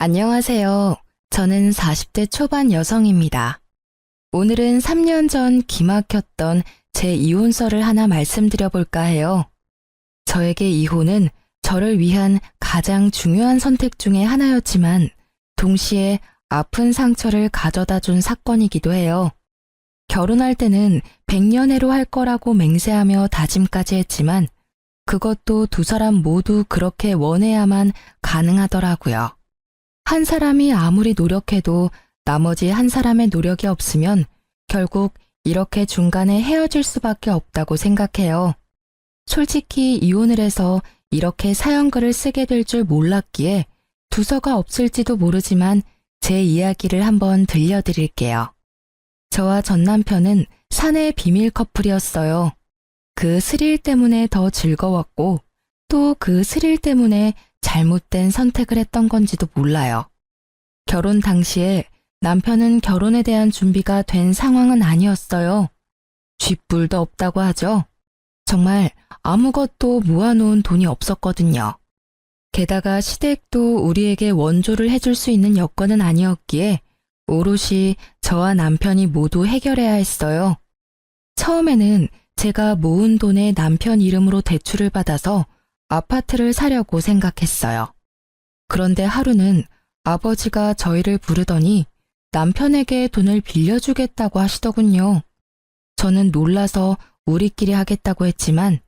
안녕하세요. 저는 40대 초반 여성입니다. 오늘은 3년 전 기막혔던 제 이혼설을 하나 말씀드려 볼까 해요. 저에게 이혼은 저를 위한 가장 중요한 선택 중에 하나였지만 동시에 아픈 상처를 가져다 준 사건이기도 해요. 결혼할 때는 100년해로 할 거라고 맹세하며 다짐까지 했지만 그것도 두 사람 모두 그렇게 원해야만 가능하더라고요. 한 사람이 아무리 노력해도 나머지 한 사람의 노력이 없으면 결국 이렇게 중간에 헤어질 수밖에 없다고 생각해요. 솔직히 이혼을 해서 이렇게 사연글을 쓰게 될 줄 몰랐기에 두서가 없을지도 모르지만 제 이야기를 한번 들려드릴게요. 저와 전 남편은 사내 비밀 커플이었어요. 그 스릴 때문에 더 즐거웠고 또 그 스릴 때문에 잘못된 선택을 했던 건지도 몰라요. 결혼 당시에 남편은 결혼에 대한 준비가 된 상황은 아니었어요. 쥐뿔도 없다고 하죠. 정말 아무것도 모아놓은 돈이 없었거든요. 게다가 시댁도 우리에게 원조를 해줄 수 있는 여건은 아니었기에 오롯이 저와 남편이 모두 해결해야 했어요. 처음에는 제가 모은 돈에 남편 이름으로 대출을 받아서 아파트를 사려고 생각했어요. 그런데 하루는 아버지가 저희를 부르더니 남편에게 돈을 빌려주겠다고 하시더군요. 저는 놀라서 우리끼리 하겠다고 했지만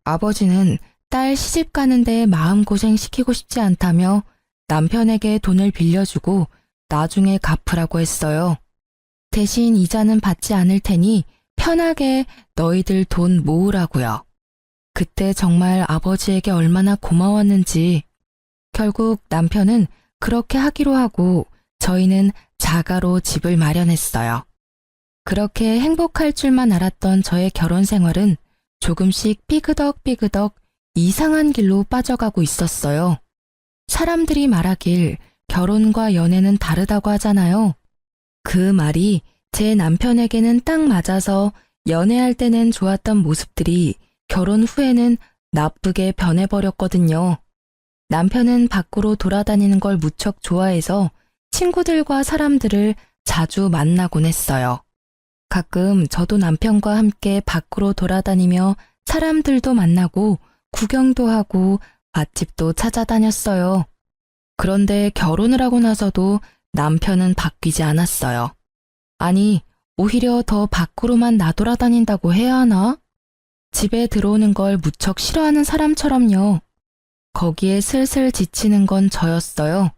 아버지는 딸 시집 가는데 마음고생 시키고 싶지 않다며 남편에게 돈을 빌려주고 나중에 갚으라고 했어요. 대신 이자는 받지 않을 테니 편하게 너희들 돈 모으라고요. 그때 정말 아버지에게 얼마나 고마웠는지. 결국 남편은 그렇게 하기로 하고 저희는 자가로 집을 마련했어요. 그렇게 행복할 줄만 알았던 저의 결혼 생활은 조금씩 삐그덕삐그덕 이상한 길로 빠져가고 있었어요. 사람들이 말하길 결혼과 연애는 다르다고 하잖아요. 그 말이 제 남편에게는 딱 맞아서 연애할 때는 좋았던 모습들이 결혼 후에는 나쁘게 변해버렸거든요. 남편은 밖으로 돌아다니는 걸 무척 좋아해서 친구들과 사람들을 자주 만나곤 했어요. 가끔 저도 남편과 함께 밖으로 돌아다니며 사람들도 만나고 구경도 하고 맛집도 찾아다녔어요. 그런데 결혼을 하고 나서도 남편은 바뀌지 않았어요. 아니, 오히려 더 밖으로만 나돌아다닌다고 해야 하나? 집에 들어오는 걸 무척 싫어하는 사람처럼요. 거기에 슬슬 지치는 건 저였어요.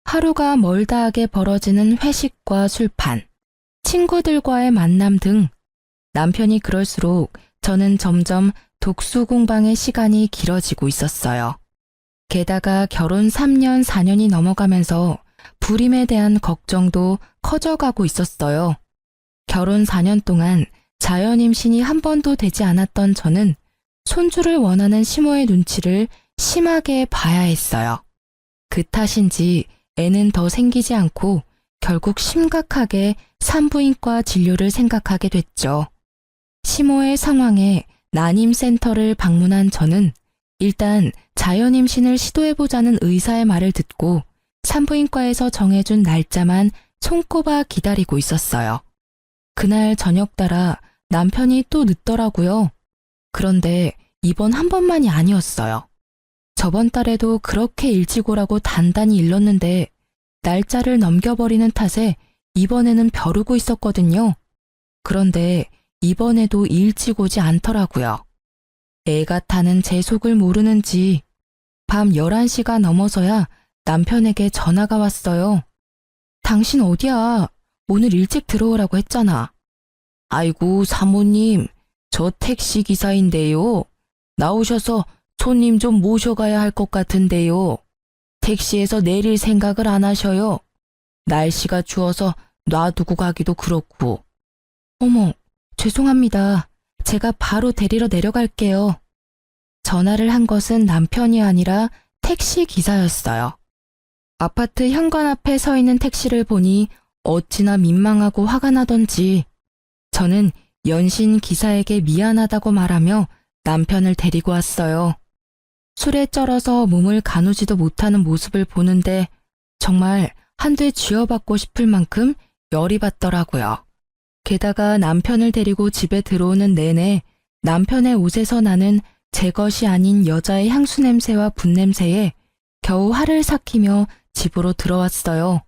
하루가 멀다하게 벌어지는 회식과 술판, 친구들과의 만남 등 남편이 그럴수록 저는 점점 독수 공방의 시간이 길어지고 있었어요. 게다가 결혼 3년, 4년이 넘어가면서 불임에 대한 걱정도 커져가고 있었어요. 결혼 4년 동안 자연 임신이 한 번도 되지 않았던 저는 손주를 원하는 시모의 눈치를 심하게 봐야 했어요. 그 탓인지 애는 더 생기지 않고 결국 심각하게 산부인과 진료를 생각하게 됐죠. 시모의 상황에 난임센터를 방문한 저는 일단 자연 임신을 시도해보자는 의사의 말을 듣고 산부인과에서 정해준 날짜만 손꼽아 기다리고 있었어요. 그날 저녁 따라 남편이 또 늦더라고요. 그런데 이번 한 번만이 아니었어요. 저번 달에도 그렇게 일찍 오라고 단단히 일렀는데 날짜를 넘겨버리는 탓에 이번에는 벼르고 있었거든요. 그런데 이번에도 일찍 오지 않더라고요. 애가 타는 제 속을 모르는지 밤 11시가 넘어서야 남편에게 전화가 왔어요. 당신 어디야? 오늘 일찍 들어오라고 했잖아. 아이고 사모님, 저 택시 기사인데요. 나오셔서 손님 좀 모셔가야 할 것 같은데요. 택시에서 내릴 생각을 안 하셔요. 날씨가 추워서 놔두고 가기도 그렇고. 어머, 죄송합니다. 제가 바로 데리러 내려갈게요. 전화를 한 것은 남편이 아니라 택시 기사였어요. 아파트 현관 앞에 서 있는 택시를 보니 어찌나 민망하고 화가 나던지 저는 연신 기사에게 미안하다고 말하며 남편을 데리고 왔어요. 술에 쩔어서 몸을 가누지도 못하는 모습을 보는데 정말 한 대 쥐어받고 싶을 만큼 열이 받더라고요. 게다가 남편을 데리고 집에 들어오는 내내 남편의 옷에서 나는 제 것이 아닌 여자의 향수 냄새와 분 냄새에 겨우 화를 삭히며 집으로 들어왔어요.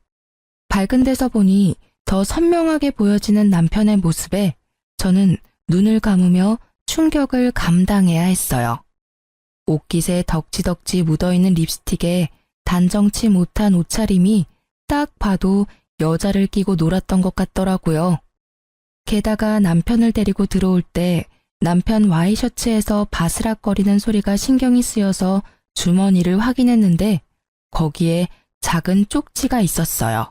밝은 데서 보니 더 선명하게 보여지는 남편의 모습에 저는 눈을 감으며 충격을 감당해야 했어요. 옷깃에 덕지덕지 묻어있는 립스틱에 단정치 못한 옷차림이 딱 봐도 여자를 끼고 놀았던 것 같더라고요. 게다가 남편을 데리고 들어올 때 남편 와이셔츠에서 바스락거리는 소리가 신경이 쓰여서 주머니를 확인했는데 거기에 작은 쪽지가 있었어요.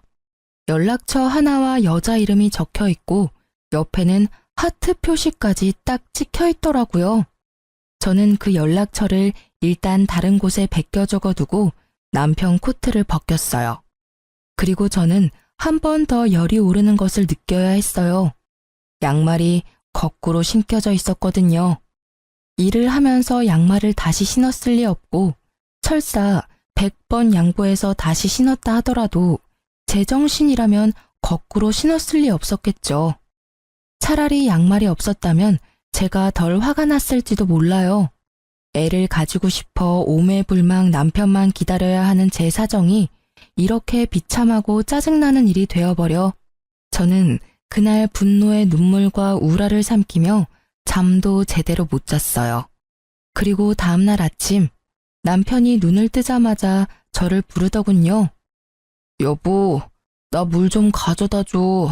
연락처 하나와 여자 이름이 적혀 있고 옆에는 하트 표시까지 딱 찍혀 있더라고요. 저는 그 연락처를 일단 다른 곳에 베껴 적어두고 남편 코트를 벗겼어요. 그리고 저는 한 번 더 열이 오르는 것을 느껴야 했어요. 양말이 거꾸로 신겨져 있었거든요. 일을 하면서 양말을 다시 신었을 리 없고 설사 100번 양보해서 다시 신었다 하더라도 제정신이라면 거꾸로 신었을 리 없었겠죠. 차라리 양말이 없었다면 제가 덜 화가 났을지도 몰라요. 애를 가지고 싶어 오매불망 남편만 기다려야 하는 제 사정이 이렇게 비참하고 짜증나는 일이 되어버려 저는 그날 분노의 눈물과 우라를 삼키며 잠도 제대로 못 잤어요. 그리고 다음날 아침 남편이 눈을 뜨자마자 저를 부르더군요. 여보, 나 물 좀 가져다 줘.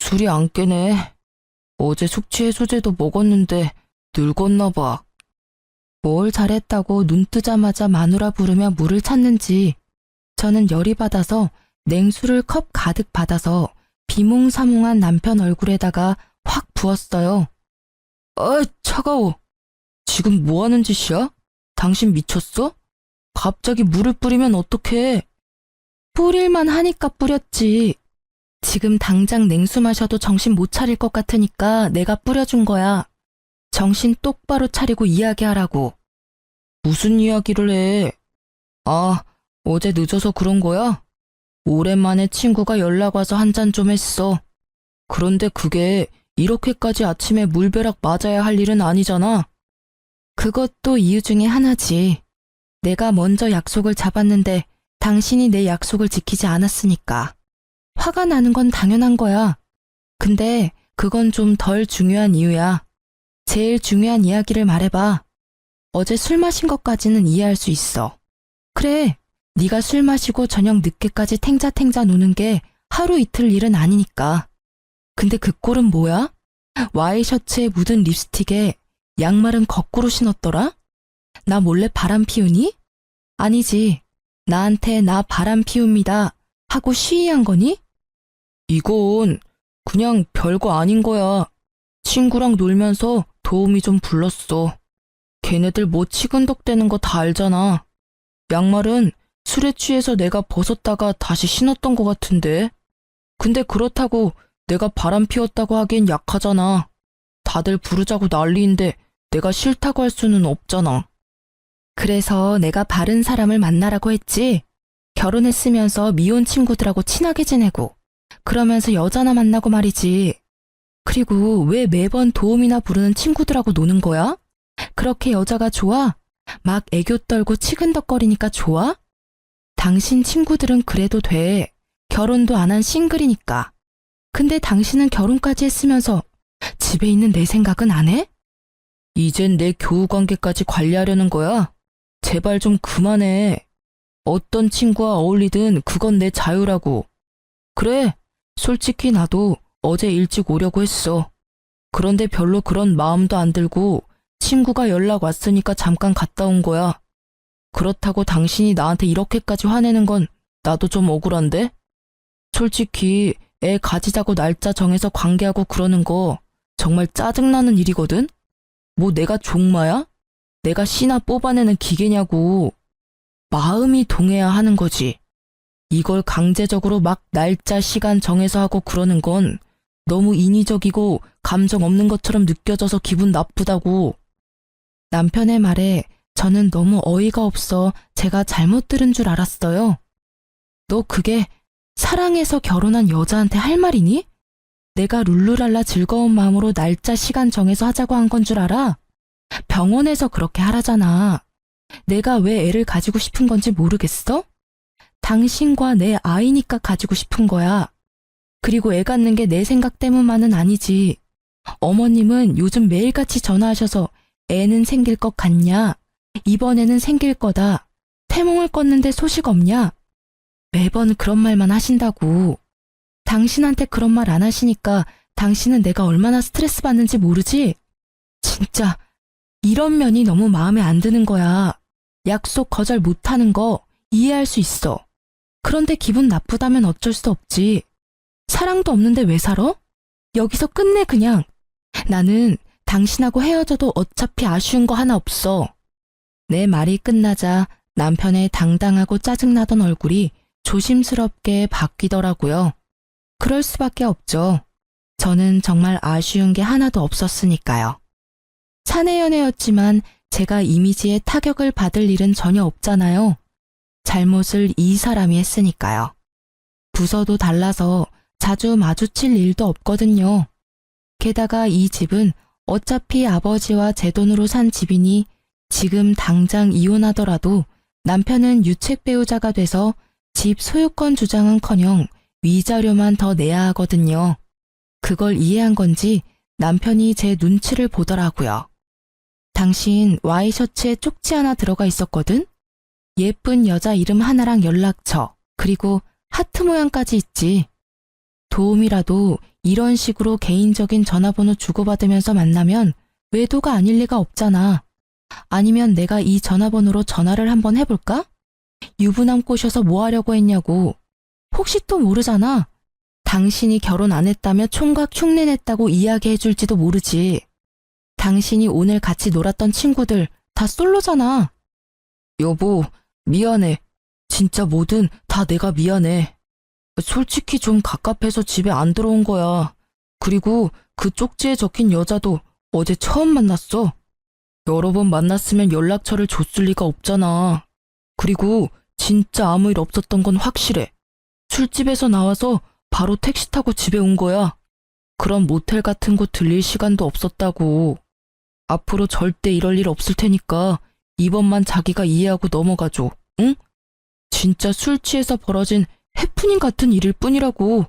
술이 안 깨네. 어제 숙취해소제도 먹었는데 늙었나 봐. 뭘 잘했다고 눈 뜨자마자 마누라 부르며 물을 찾는지. 저는 열이 받아서 냉수를 컵 가득 받아서 비몽사몽한 남편 얼굴에다가 확 부었어요. 아, 차가워. 지금 뭐 하는 짓이야? 당신 미쳤어? 갑자기 물을 뿌리면 어떡해? 뿌릴만 하니까 뿌렸지. 지금 당장 냉수 마셔도 정신 못 차릴 것 같으니까 내가 뿌려준 거야. 정신 똑바로 차리고 이야기하라고. 무슨 이야기를 해? 아, 어제 늦어서 그런 거야? 오랜만에 친구가 연락 와서 한잔 좀 했어. 그런데 그게 이렇게까지 아침에 물벼락 맞아야 할 일은 아니잖아. 그것도 이유 중에 하나지. 내가 먼저 약속을 잡았는데 당신이 내 약속을 지키지 않았으니까. 화가 나는 건 당연한 거야. 근데 그건 좀 덜 중요한 이유야. 제일 중요한 이야기를 말해봐. 어제 술 마신 것까지는 이해할 수 있어. 그래, 네가 술 마시고 저녁 늦게까지 탱자탱자 노는 게 하루 이틀 일은 아니니까. 근데 그 꼴은 뭐야? 와이셔츠에 묻은 립스틱에 양말은 거꾸로 신었더라? 나 몰래 바람 피우니? 아니지. 나한테 나 바람 피웁니다 하고 시위한 거니? 이건 그냥 별거 아닌 거야. 친구랑 놀면서 도우미 좀 불렀어. 걔네들 뭐 치근덕대는 거 다 알잖아. 양말은 술에 취해서 내가 벗었다가 다시 신었던 거 같은데. 근데 그렇다고 내가 바람 피웠다고 하기엔 약하잖아. 다들 부르자고 난리인데 내가 싫다고 할 수는 없잖아. 그래서 내가 바른 사람을 만나라고 했지. 결혼했으면서 미혼 친구들하고 친하게 지내고 그러면서 여자나 만나고 말이지. 그리고 왜 매번 도움이나 부르는 친구들하고 노는 거야? 그렇게 여자가 좋아? 막 애교 떨고 치근덕거리니까 좋아? 당신 친구들은 그래도 돼. 결혼도 안 한 싱글이니까. 근데 당신은 결혼까지 했으면서 집에 있는 내 생각은 안 해? 이젠 내 교우 관계까지 관리하려는 거야? 제발 좀 그만해. 어떤 친구와 어울리든 그건 내 자유라고. 그래, 솔직히 나도 어제 일찍 오려고 했어. 그런데 별로 그런 마음도 안 들고 친구가 연락 왔으니까 잠깐 갔다 온 거야. 그렇다고 당신이 나한테 이렇게까지 화내는 건 나도 좀 억울한데? 솔직히 애 가지자고 날짜 정해서 관계하고 그러는 거 정말 짜증나는 일이거든? 뭐 내가 종마야? 내가 씨나 뽑아내는 기계냐고. 마음이 동해야 하는 거지. 이걸 강제적으로 막 날짜 시간 정해서 하고 그러는 건 너무 인위적이고 감정 없는 것처럼 느껴져서 기분 나쁘다고. 남편의 말에 저는 너무 어이가 없어 제가 잘못 들은 줄 알았어요. 너 그게 사랑해서 결혼한 여자한테 할 말이니? 내가 룰루랄라 즐거운 마음으로 날짜 시간 정해서 하자고 한 건 줄 알아? 병원에서 그렇게 하라잖아. 내가 왜 애를 가지고 싶은 건지 모르겠어? 당신과 내 아이니까 가지고 싶은 거야. 그리고 애 갖는 게 내 생각 때문만은 아니지. 어머님은 요즘 매일같이 전화하셔서 애는 생길 것 같냐? 이번에는 생길 거다. 태몽을 껐는데 소식 없냐? 매번 그런 말만 하신다고. 당신한테 그런 말 안 하시니까 당신은 내가 얼마나 스트레스 받는지 모르지? 진짜 이런 면이 너무 마음에 안 드는 거야. 약속 거절 못하는 거 이해할 수 있어. 그런데 기분 나쁘다면 어쩔 수 없지. 사랑도 없는데 왜 살아? 여기서 끝내 그냥. 나는 당신하고 헤어져도 어차피 아쉬운 거 하나 없어. 내 말이 끝나자 남편의 당당하고 짜증나던 얼굴이 조심스럽게 바뀌더라고요. 그럴 수밖에 없죠. 저는 정말 아쉬운 게 하나도 없었으니까요. 사내 연애였지만 제가 이미지에 타격을 받을 일은 전혀 없잖아요. 잘못을 이 사람이 했으니까요. 부서도 달라서 자주 마주칠 일도 없거든요. 게다가 이 집은 어차피 아버지와 제 돈으로 산 집이니 지금 당장 이혼하더라도 남편은 유책 배우자가 돼서 집 소유권 주장은커녕 위자료만 더 내야 하거든요. 그걸 이해한 건지 남편이 제 눈치를 보더라고요. 당신 와이셔츠에 쪽지 하나 들어가 있었거든? 예쁜 여자 이름 하나랑 연락처, 그리고 하트 모양까지 있지. 도움이라도 이런 식으로 개인적인 전화번호 주고받으면서 만나면 외도가 아닐 리가 없잖아. 아니면 내가 이 전화번호로 전화를 한번 해볼까? 유부남 꼬셔서 뭐 하려고 했냐고. 혹시 또 모르잖아. 당신이 결혼 안 했다며 총각 흉내냈다고 이야기해 줄지도 모르지. 당신이 오늘 같이 놀았던 친구들 다 솔로잖아. 여보, 미안해. 진짜 뭐든 다 내가 미안해. 솔직히 좀 갑갑해서 집에 안 들어온 거야. 그리고 그 쪽지에 적힌 여자도 어제 처음 만났어. 여러 번 만났으면 연락처를 줬을 리가 없잖아. 그리고 진짜 아무 일 없었던 건 확실해. 술집에서 나와서 바로 택시 타고 집에 온 거야. 그럼 모텔 같은 곳 들릴 시간도 없었다고. 앞으로 절대 이럴 일 없을 테니까 이번만 자기가 이해하고 넘어가줘. 응? 진짜 술 취해서 벌어진 해프닝 같은 일일 뿐이라고.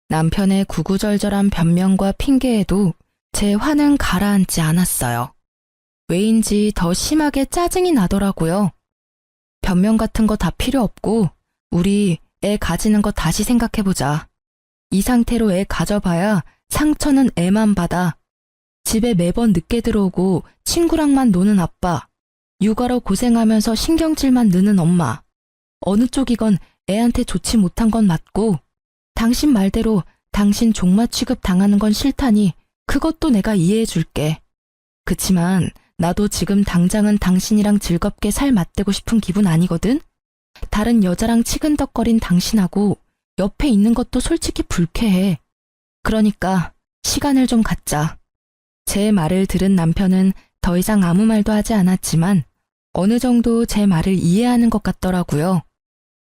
남편의 구구절절한 변명과 핑계에도 제 화는 가라앉지 않았어요. 왜인지 더 심하게 짜증이 나더라고요. 변명 같은 거 다 필요 없고 우리 애 가지는 거 다시 생각해보자. 이 상태로 애 가져봐야 상처는 애만 받아. 집에 매번 늦게 들어오고 친구랑만 노는 아빠, 육아로 고생하면서 신경질만 느는 엄마. 어느 쪽이건 애한테 좋지 못한 건 맞고 당신 말대로 당신 종마 취급 당하는 건 싫다니 그것도 내가 이해해 줄게. 그치만 나도 지금 당장은 당신이랑 즐겁게 살 맞대고 싶은 기분 아니거든? 다른 여자랑 치근덕거린 당신하고 옆에 있는 것도 솔직히 불쾌해. 그러니까 시간을 좀 갖자. 제 말을 들은 남편은 더 이상 아무 말도 하지 않았지만 어느 정도 제 말을 이해하는 것 같더라고요.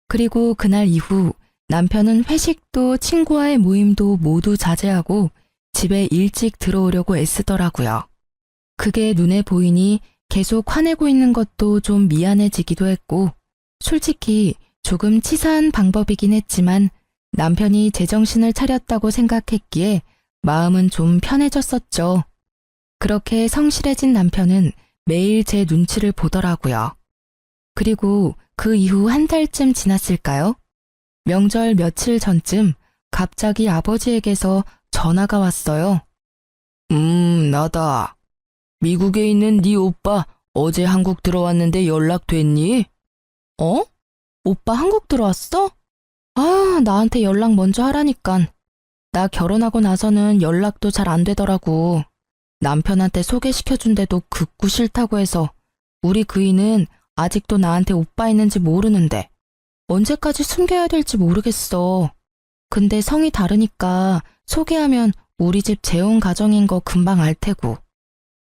그리고 그날 이후 남편은 회식도 친구와의 모임도 모두 자제하고 집에 일찍 들어오려고 애쓰더라고요. 그게 눈에 보이니 계속 화내고 있는 것도 좀 미안해지기도 했고 솔직히 조금 치사한 방법이긴 했지만 남편이 제정신을 차렸다고 생각했기에 마음은 좀 편해졌었죠. 그렇게 성실해진 남편은 매일 제 눈치를 보더라고요. 그리고 그 이후 한 달쯤 지났을까요? 명절 며칠 전쯤 갑자기 아버지에게서 전화가 왔어요. 나다. 미국에 있는 네 오빠 어제 한국 들어왔는데 연락됐니? 어? 오빠 한국 들어왔어? 아, 나한테 연락 먼저 하라니깐. 나 결혼하고 나서는 연락도 잘 안 되더라고. 남편한테 소개시켜준데도 극구 싫다고 해서 우리 그이는 아직도 나한테 오빠 있는지 모르는데 언제까지 숨겨야 될지 모르겠어. 근데 성이 다르니까 소개하면 우리 집 재혼 가정인 거 금방 알 테고.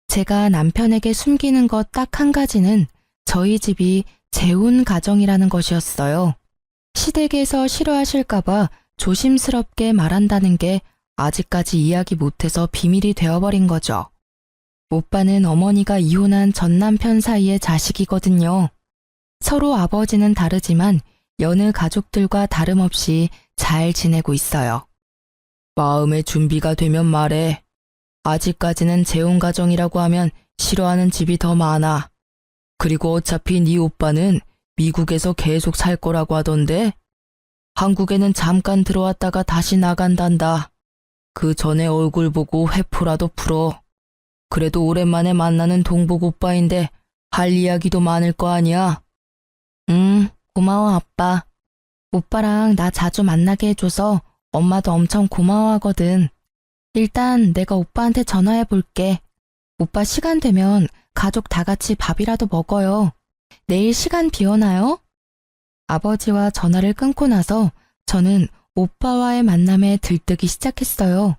제가 남편에게 숨기는 것 딱 한 가지는 저희 집이 재혼 가정이라는 것이었어요. 시댁에서 싫어하실까봐 조심스럽게 말한다는 게 아직까지 이야기 못해서 비밀이 되어버린 거죠. 오빠는 어머니가 이혼한 전 남편 사이의 자식이거든요. 서로 아버지는 다르지만 여느 가족들과 다름없이 잘 지내고 있어요. 마음의 준비가 되면 말해. 아직까지는 재혼 가정이라고 하면 싫어하는 집이 더 많아. 그리고 어차피 네 오빠는 미국에서 계속 살 거라고 하던데 한국에는 잠깐 들어왔다가 다시 나간단다. 그 전에 얼굴 보고 회포라도 풀어. 그래도 오랜만에 만나는 동복 오빠인데 할 이야기도 많을 거 아니야. 고마워 아빠. 오빠랑 나 자주 만나게 해줘서 엄마도 엄청 고마워하거든. 일단 내가 오빠한테 전화해 볼게. 오빠 시간 되면 가족 다 같이 밥이라도 먹어요. 내일 시간 비어나요? 아버지와 전화를 끊고 나서 저는 오빠와의 만남에 들뜨기 시작했어요.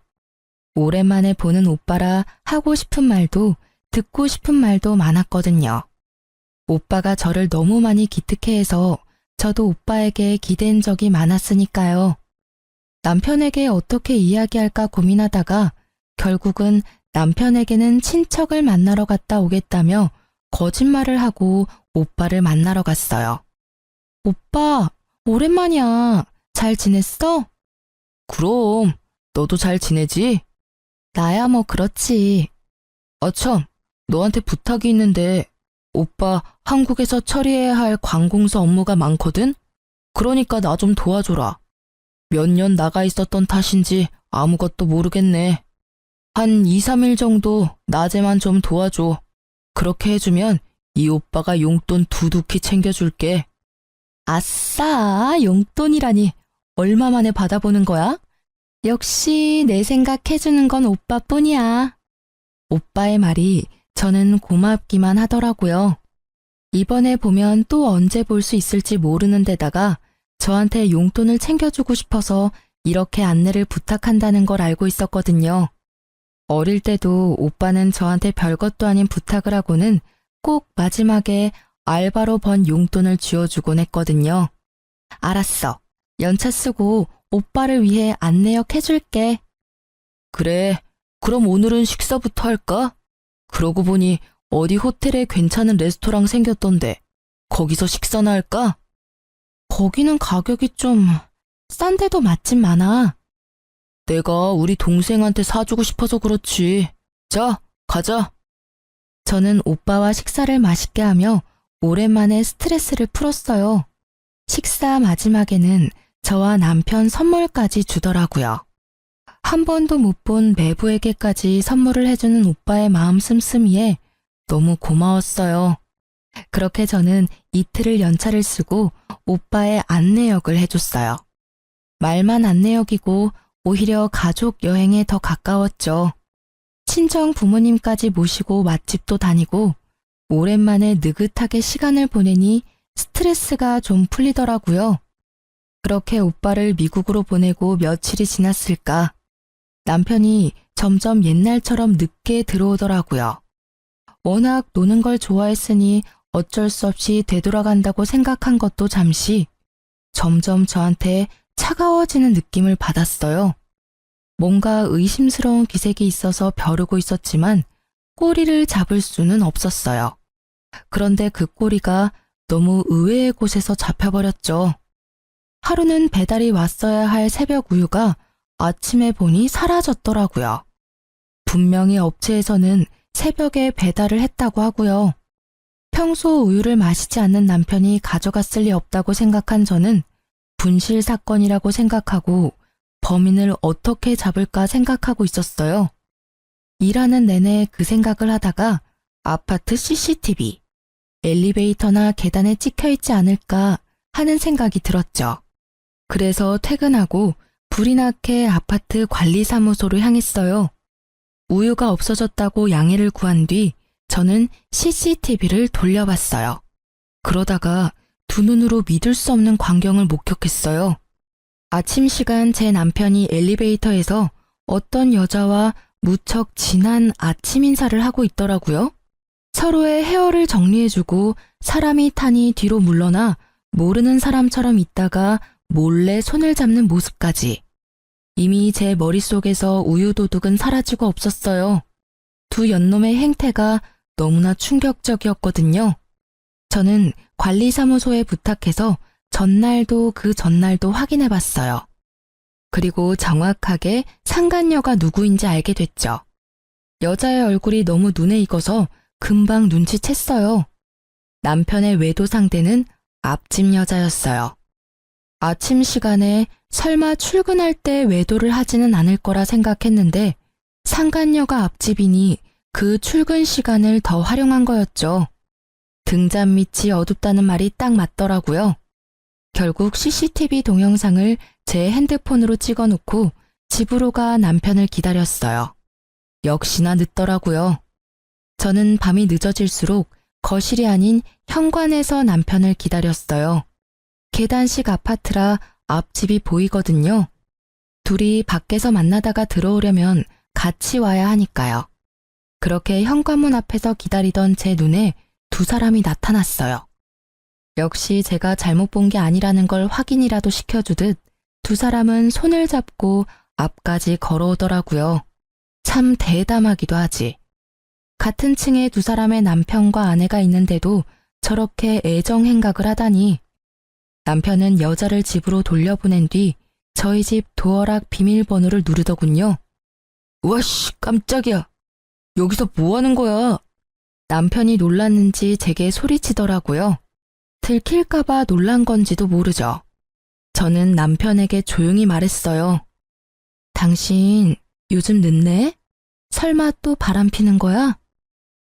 오랜만에 보는 오빠라 하고 싶은 말도 듣고 싶은 말도 많았거든요. 오빠가 저를 너무 많이 기특해해서 저도 오빠에게 기댄 적이 많았으니까요. 남편에게 어떻게 이야기할까 고민하다가 결국은 남편에게는 친척을 만나러 갔다 오겠다며 거짓말을 하고 오빠를 만나러 갔어요. 오빠, 오랜만이야. 잘 지냈어? 그럼, 너도 잘 지내지? 나야 뭐 그렇지. 참, 너한테 부탁이 있는데 오빠 한국에서 처리해야 할 관공서 업무가 많거든? 그러니까 나 좀 도와줘라. 몇 년 나가 있었던 탓인지 아무것도 모르겠네. 한 2, 3일 정도 낮에만 좀 도와줘. 그렇게 해주면 이 오빠가 용돈 두둑히 챙겨줄게. 아싸, 용돈이라니. 얼마 만에 받아보는 거야? 역시 내 생각 해주는 건 오빠뿐이야. 오빠의 말이 저는 고맙기만 하더라고요. 이번에 보면 또 언제 볼 수 있을지 모르는 데다가 저한테 용돈을 챙겨주고 싶어서 이렇게 안내를 부탁한다는 걸 알고 있었거든요. 어릴 때도 오빠는 저한테 별것도 아닌 부탁을 하고는 꼭 마지막에 알바로 번 용돈을 쥐어주곤 했거든요. 알았어. 연차 쓰고 오빠를 위해 안내역 해줄게. 그래, 그럼 오늘은 식사부터 할까? 그러고 보니 어디 호텔에 괜찮은 레스토랑 생겼던데 거기서 식사나 할까? 거기는 가격이 좀 싼데도 맛집 많아. 내가 우리 동생한테 사주고 싶어서 그렇지. 자, 가자. 저는 오빠와 식사를 맛있게 하며 오랜만에 스트레스를 풀었어요. 식사 마지막에는 저와 남편 선물까지 주더라고요. 한 번도 못 본 매부에게까지 선물을 해주는 오빠의 마음 씀씀이에 너무 고마웠어요. 그렇게 저는 이틀을 연차를 쓰고 오빠의 안내역을 해줬어요. 말만 안내역이고 오히려 가족 여행에 더 가까웠죠. 친정 부모님까지 모시고 맛집도 다니고 오랜만에 느긋하게 시간을 보내니 스트레스가 좀 풀리더라고요. 그렇게 오빠를 미국으로 보내고 며칠이 지났을까. 남편이 점점 옛날처럼 늦게 들어오더라고요. 워낙 노는 걸 좋아했으니 어쩔 수 없이 되돌아간다고 생각한 것도 잠시 점점 저한테 차가워지는 느낌을 받았어요. 뭔가 의심스러운 기색이 있어서 벼르고 있었지만 꼬리를 잡을 수는 없었어요. 그런데 그 꼬리가 너무 의외의 곳에서 잡혀버렸죠. 하루는 배달이 왔어야 할 새벽 우유가 아침에 보니 사라졌더라고요. 분명히 업체에서는 새벽에 배달을 했다고 하고요. 평소 우유를 마시지 않는 남편이 가져갔을 리 없다고 생각한 저는 분실 사건이라고 생각하고 범인을 어떻게 잡을까 생각하고 있었어요. 일하는 내내 그 생각을 하다가 아파트 CCTV, 엘리베이터나 계단에 찍혀있지 않을까 하는 생각이 들었죠. 그래서 퇴근하고 불이 나게 아파트 관리사무소로 향했어요. 우유가 없어졌다고 양해를 구한 뒤 저는 CCTV를 돌려봤어요. 그러다가 두 눈으로 믿을 수 없는 광경을 목격했어요. 아침 시간 제 남편이 엘리베이터에서 어떤 여자와 무척 진한 아침 인사를 하고 있더라고요. 서로의 헤어를 정리해주고 사람이 타니 뒤로 물러나 모르는 사람처럼 있다가 몰래 손을 잡는 모습까지. 이미 제 머릿속에서 우유도둑은 사라지고 없었어요. 두 연놈의 행태가 너무나 충격적이었거든요. 저는 관리사무소에 부탁해서 전날도 그 전날도 확인해봤어요. 그리고 정확하게 상간녀가 누구인지 알게 됐죠. 여자의 얼굴이 너무 눈에 익어서 금방 눈치챘어요. 남편의 외도 상대는 앞집 여자였어요. 아침 시간에 설마 출근할 때 외도를 하지는 않을 거라 생각했는데 상간녀가 앞집이니 그 출근 시간을 더 활용한 거였죠. 등잔 밑이 어둡다는 말이 딱 맞더라고요. 결국 CCTV 동영상을 제 핸드폰으로 찍어놓고 집으로 가 남편을 기다렸어요. 역시나 늦더라고요. 저는 밤이 늦어질수록 거실이 아닌 현관에서 남편을 기다렸어요. 계단식 아파트라 앞집이 보이거든요. 둘이 밖에서 만나다가 들어오려면 같이 와야 하니까요. 그렇게 현관문 앞에서 기다리던 제 눈에 두 사람이 나타났어요. 역시 제가 잘못 본 게 아니라는 걸 확인이라도 시켜주듯 두 사람은 손을 잡고 앞까지 걸어오더라고요. 참 대담하기도 하지. 같은 층에 두 사람의 남편과 아내가 있는데도 저렇게 애정 행각을 하다니. 남편은 여자를 집으로 돌려보낸 뒤 저희 집 도어락 비밀번호를 누르더군요. 우와씨, 깜짝이야. 여기서 뭐 하는 거야? 남편이 놀랐는지 제게 소리치더라고요. 들킬까봐 놀란 건지도 모르죠. 저는 남편에게 조용히 말했어요. 당신 요즘 늦네? 설마 또 바람 피는 거야?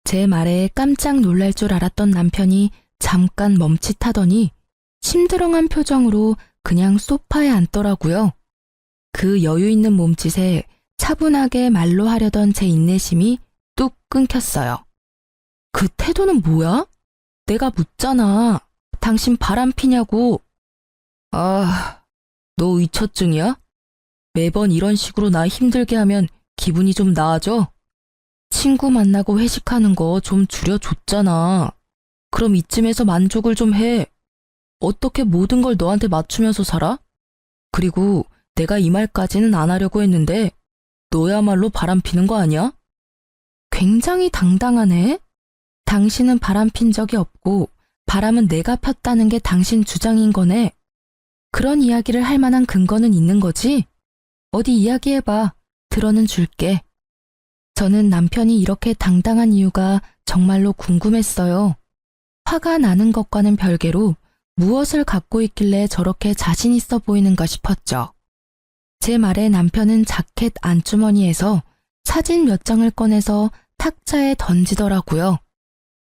제 말에 깜짝 놀랄 줄 알았던 남편이 잠깐 멈칫하더니 심드렁한 표정으로 그냥 소파에 앉더라고요. 그 여유 있는 몸짓에 차분하게 말로 하려던 제 인내심이 뚝 끊겼어요. 그 태도는 뭐야? 내가 묻잖아. 당신 바람 피냐고. 아, 너 의처증이야? 매번 이런 식으로 나 힘들게 하면 기분이 좀 나아져? 친구 만나고 회식하는 거 좀 줄여줬잖아. 그럼 이쯤에서 만족을 좀 해. 어떻게 모든 걸 너한테 맞추면서 살아? 그리고 내가 이 말까지는 안 하려고 했는데 너야말로 바람 피는 거 아니야? 굉장히 당당하네. 당신은 바람 핀 적이 없고 바람은 내가 폈다는 게 당신 주장인 거네. 그런 이야기를 할 만한 근거는 있는 거지? 어디 이야기해봐. 들어는 줄게. 저는 남편이 이렇게 당당한 이유가 정말로 궁금했어요. 화가 나는 것과는 별개로 무엇을 갖고 있길래 저렇게 자신 있어 보이는가 싶었죠. 제 말에 남편은 자켓 안주머니에서 사진 몇 장을 꺼내서 탁자에 던지더라고요.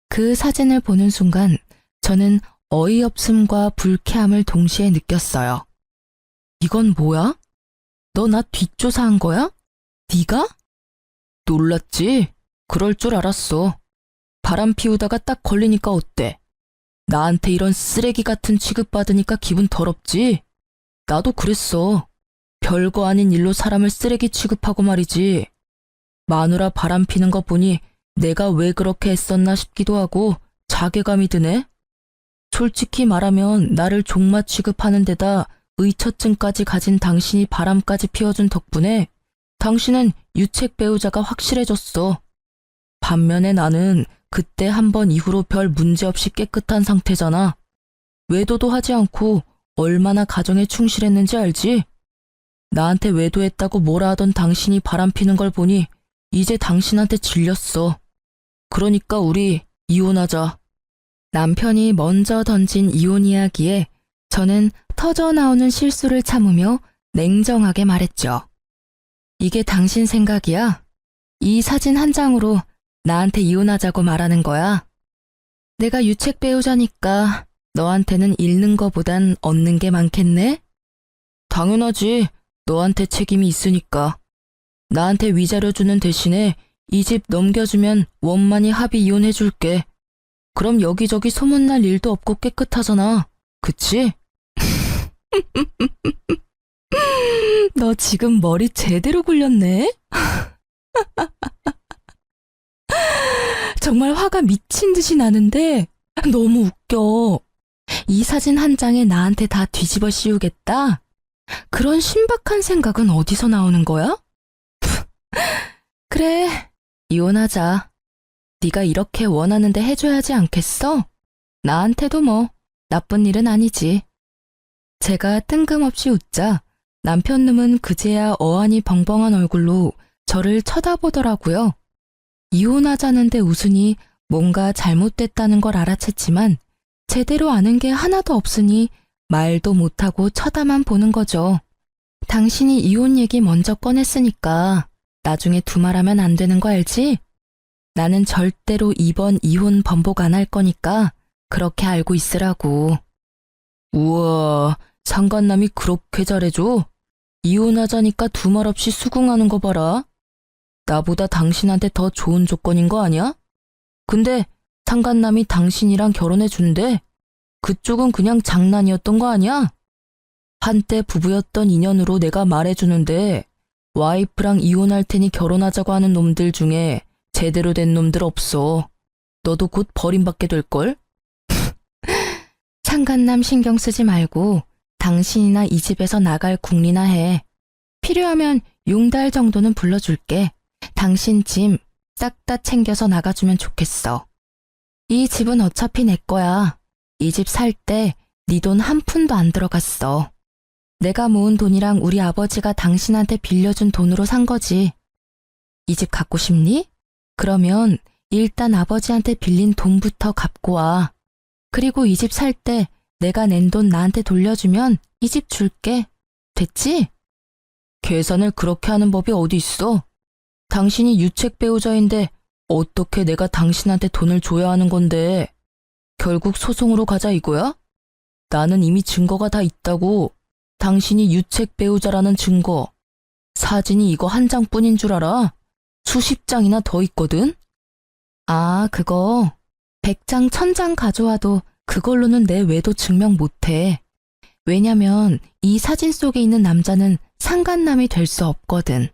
그 사진을 보는 순간 저는 어이없음과 불쾌함을 동시에 느꼈어요. 이건 뭐야? 너 나 뒷조사한 거야? 네가? 놀랐지? 그럴 줄 알았어. 바람 피우다가 딱 걸리니까 어때? 나한테 이런 쓰레기 같은 취급받으니까 기분 더럽지? 나도 그랬어. 별거 아닌 일로 사람을 쓰레기 취급하고 말이지. 마누라 바람 피는 거 보니 내가 왜 그렇게 했었나 싶기도 하고 자괴감이 드네. 솔직히 말하면 나를 종마 취급하는 데다 의처증까지 가진 당신이 바람까지 피워준 덕분에 당신은 유책 배우자가 확실해졌어. 반면에 나는 그때 한 번 이후로 별 문제 없이 깨끗한 상태잖아. 외도도 하지 않고 얼마나 가정에 충실했는지 알지? 나한테 외도했다고 뭐라 하던 당신이 바람 피는 걸 보니 이제 당신한테 질렸어. 그러니까 우리 이혼하자. 남편이 먼저 던진 이혼 이야기에 저는 터져나오는 실수를 참으며 냉정하게 말했죠. 이게 당신 생각이야? 이 사진 한 장으로 나한테 이혼하자고 말하는 거야? 내가 유책 배우자니까 너한테는 잃는 거보단 얻는 게 많겠네? 당연하지. 너한테 책임이 있으니까. 나한테 위자료 주는 대신에 이 집 넘겨주면 원만히 합의 이혼해줄게. 그럼 여기저기 소문날 일도 없고 깨끗하잖아. 그치? 너 지금 머리 제대로 굴렸네? 정말 화가 미친 듯이 나는데 너무 웃겨. 이 사진 한 장에 나한테 다 뒤집어 씌우겠다? 그런 신박한 생각은 어디서 나오는 거야? 그래, 이혼하자. 네가 이렇게 원하는데 해줘야지 않겠어? 나한테도 뭐 나쁜 일은 아니지. 제가 뜬금없이 웃자 남편놈은 그제야 어안이 벙벙한 얼굴로 저를 쳐다보더라고요. 이혼하자는데 웃으니 뭔가 잘못됐다는 걸 알아챘지만 제대로 아는 게 하나도 없으니 말도 못하고 쳐다만 보는 거죠. 당신이 이혼 얘기 먼저 꺼냈으니까 나중에 두말하면 안 되는 거 알지? 나는 절대로 이번 이혼 번복 안 할 거니까 그렇게 알고 있으라고. 우와, 상간남이 그렇게 잘해줘? 이혼하자니까 두말 없이 수긍하는 거 봐라. 나보다 당신한테 더 좋은 조건인 거 아니야? 근데 상간남이 당신이랑 결혼해 준대. 그쪽은 그냥 장난이었던 거 아니야? 한때 부부였던 인연으로 내가 말해주는데 와이프랑 이혼할 테니 결혼하자고 하는 놈들 중에 제대로 된 놈들 없어. 너도 곧 버림받게 될걸? 상간남 신경 쓰지 말고 당신이나 이 집에서 나갈 궁리나 해. 필요하면 용달 정도는 불러줄게. 당신 짐 싹 다 챙겨서 나가주면 좋겠어. 이 집은 어차피 내 거야. 이 집 살 때 네 돈 한 푼도 안 들어갔어. 내가 모은 돈이랑 우리 아버지가 당신한테 빌려준 돈으로 산 거지. 이 집 갖고 싶니? 그러면 일단 아버지한테 빌린 돈부터 갚고 와. 그리고 이 집 살 때 내가 낸 돈 나한테 돌려주면 이 집 줄게. 됐지? 계산을 그렇게 하는 법이 어디 있어? 당신이 유책 배우자인데 어떻게 내가 당신한테 돈을 줘야 하는 건데. 결국 소송으로 가자 이거야? 나는 이미 증거가 다 있다고. 당신이 유책 배우자라는 증거. 사진이 이거 한 장뿐인 줄 알아? 수십 장이나 더 있거든? 아, 그거 100장 1000장 가져와도 그걸로는 내 외도 증명 못해. 왜냐면 이 사진 속에 있는 남자는 상간남이 될 수 없거든.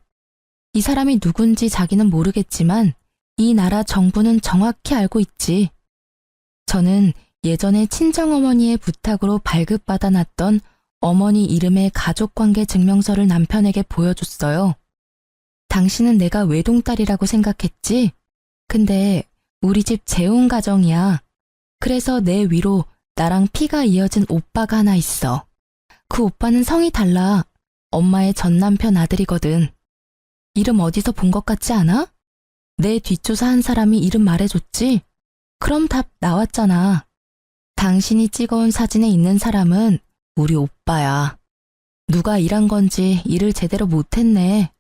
이 사람이 누군지 자기는 모르겠지만 이 나라 정부는 정확히 알고 있지. 저는 예전에 친정어머니의 부탁으로 발급받아 놨던 어머니 이름의 가족관계 증명서를 남편에게 보여줬어요. 당신은 내가 외동딸이라고 생각했지? 근데 우리 집 재혼 가정이야. 그래서 내 위로 나랑 피가 이어진 오빠가 하나 있어. 그 오빠는 성이 달라. 엄마의 전 남편 아들이거든. 이름 어디서 본 것 같지 않아? 내 뒷조사한 사람이 이름 말해줬지? 그럼 답 나왔잖아. 당신이 찍어온 사진에 있는 사람은 우리 오빠야. 누가 일한 건지 일을 제대로 못했네.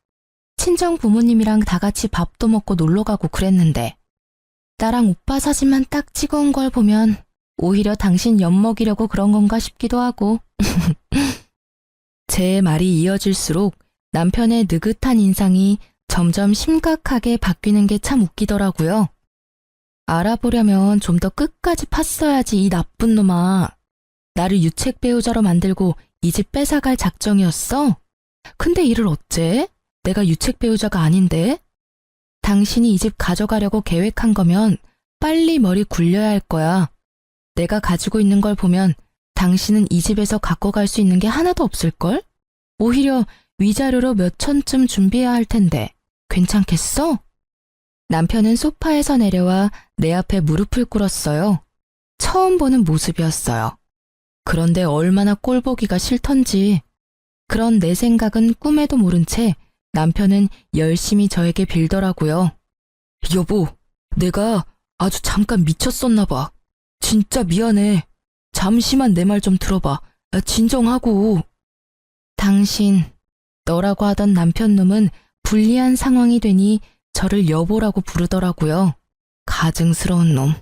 친정 부모님이랑 다 같이 밥도 먹고 놀러 가고 그랬는데 나랑 오빠 사진만 딱 찍어온 걸 보면 오히려 당신 엿먹이려고 그런 건가 싶기도 하고. 제 말이 이어질수록 남편의 느긋한 인상이 점점 심각하게 바뀌는 게 참 웃기더라고요. 알아보려면 좀 더 끝까지 팠어야지 이 나쁜 놈아. 나를 유책 배우자로 만들고 이 집 뺏어갈 작정이었어? 근데 이를 어째? 내가 유책 배우자가 아닌데? 당신이 이 집 가져가려고 계획한 거면 빨리 머리 굴려야 할 거야. 내가 가지고 있는 걸 보면 당신은 이 집에서 갖고 갈 수 있는 게 하나도 없을걸? 오히려 위자료로 몇 천쯤 준비해야 할 텐데 괜찮겠어? 남편은 소파에서 내려와 내 앞에 무릎을 꿇었어요. 처음 보는 모습이었어요. 그런데 얼마나 꼴보기가 싫던지. 그런 내 생각은 꿈에도 모른 채 남편은 열심히 저에게 빌더라고요. 여보, 내가 아주 잠깐 미쳤었나 봐. 진짜 미안해. 잠시만 내 말 좀 들어봐. 진정하고. 당신, 너라고 하던 남편놈은 불리한 상황이 되니 저를 여보라고 부르더라고요. 가증스러운 놈.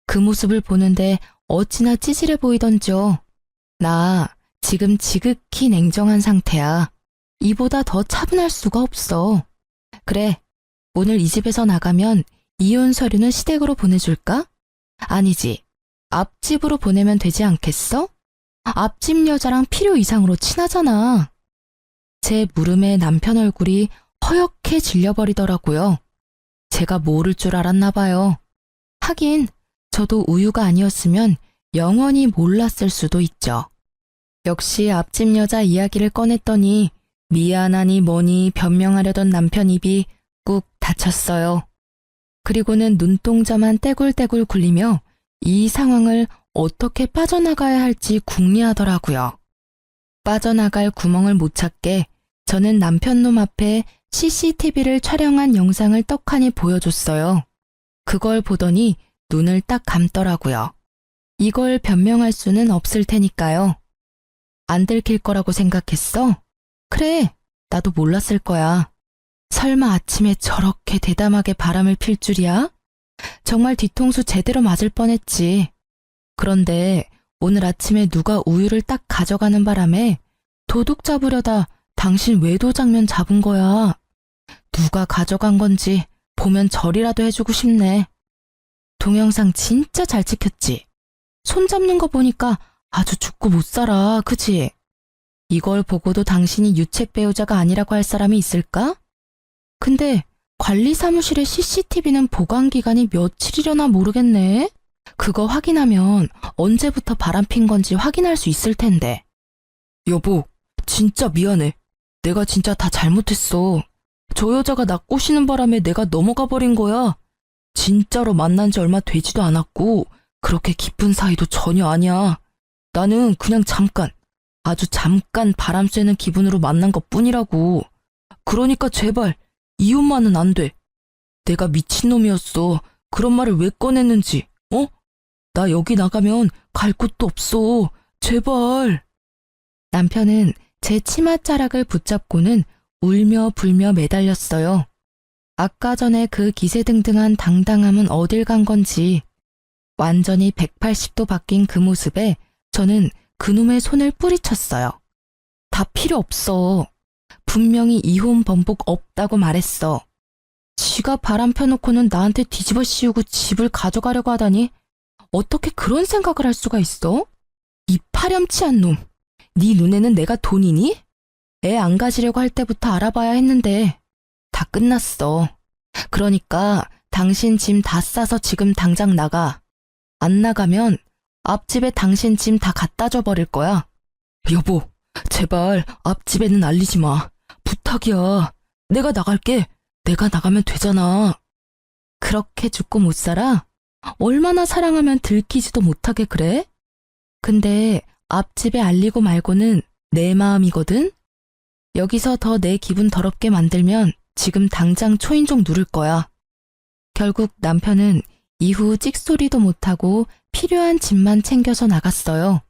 그 모습을 보는데 어찌나 찌질해 보이던지요. 나 지금 지극히 냉정한 상태야. 이보다 더 차분할 수가 없어. 그래, 오늘 이 집에서 나가면 이혼 서류는 시댁으로 보내줄까? 아니지, 앞집으로 보내면 되지 않겠어? 앞집 여자랑 필요 이상으로 친하잖아. 제 물음에 남편 얼굴이 허옇게 질려버리더라고요. 제가 모를 줄 알았나 봐요. 하긴 저도 우유가 아니었으면 영원히 몰랐을 수도 있죠. 역시 앞집 여자 이야기를 꺼냈더니 미안하니 뭐니 변명하려던 남편 입이 꾹 닫혔어요. 그리고는 눈동자만 떼굴떼굴 굴리며 이 상황을 어떻게 빠져나가야 할지 궁리하더라고요. 빠져나갈 구멍을 못 찾게 저는 남편놈 앞에 CCTV를 촬영한 영상을 떡하니 보여줬어요. 그걸 보더니 눈을 딱 감더라고요. 이걸 변명할 수는 없을 테니까요. 안 들킬 거라고 생각했어? 그래, 나도 몰랐을 거야. 설마 아침에 저렇게 대담하게 바람을 필 줄이야? 정말 뒤통수 제대로 맞을 뻔했지. 그런데 오늘 아침에 누가 우유를 딱 가져가는 바람에 도둑 잡으려다 당신 외도 장면 잡은 거야. 누가 가져간 건지 보면 절이라도 해주고 싶네. 동영상 진짜 잘 찍혔지? 손 잡는 거 보니까 아주 죽고 못 살아, 그지? 이걸 보고도 당신이 유책 배우자가 아니라고 할 사람이 있을까? 근데 관리 사무실의 CCTV는 보관 기간이 며칠이려나 모르겠네. 그거 확인하면 언제부터 바람핀 건지 확인할 수 있을 텐데. 여보, 진짜 미안해. 내가 진짜 다 잘못했어. 저 여자가 나 꼬시는 바람에 내가 넘어가 버린 거야. 진짜로 만난 지 얼마 되지도 않았고 그렇게 깊은 사이도 전혀 아니야. 나는 그냥 잠깐, 아주 잠깐 바람 쐬는 기분으로 만난 것뿐이라고. 그러니까 제발 이혼만은 안 돼. 내가 미친놈이었어. 그런 말을 왜 꺼냈는지, 어? 나 여기 나가면 갈 곳도 없어. 제발. 남편은 제 치맛자락을 붙잡고는 울며 불며 매달렸어요. 아까 전에 그 기세등등한 당당함은 어딜 간 건지. 완전히 180도 바뀐 그 모습에 저는 그놈의 손을 뿌리쳤어요. 다 필요 없어. 분명히 이혼 번복 없다고 말했어. 지가 바람 펴놓고는 나한테 뒤집어 씌우고 집을 가져가려고 하다니 어떻게 그런 생각을 할 수가 있어? 이 파렴치한 놈. 네 눈에는 내가 돈이니? 애 안 가지려고 할 때부터 알아봐야 했는데 다 끝났어. 그러니까 당신 짐 다 싸서 지금 당장 나가. 안 나가면 앞집에 당신 짐 다 갖다 줘 버릴 거야. 여보, 제발 앞집에는 알리지 마. 부탁이야. 내가 나갈게. 내가 나가면 되잖아. 그렇게 죽고 못 살아? 얼마나 사랑하면 들키지도 못하게 그래? 근데 앞집에 알리고 말고는 내 마음이거든? 여기서 더 내 기분 더럽게 만들면 지금 당장 초인종 누를 거야. 결국 남편은 이후 찍소리도 못하고 필요한 짐만 챙겨서 나갔어요.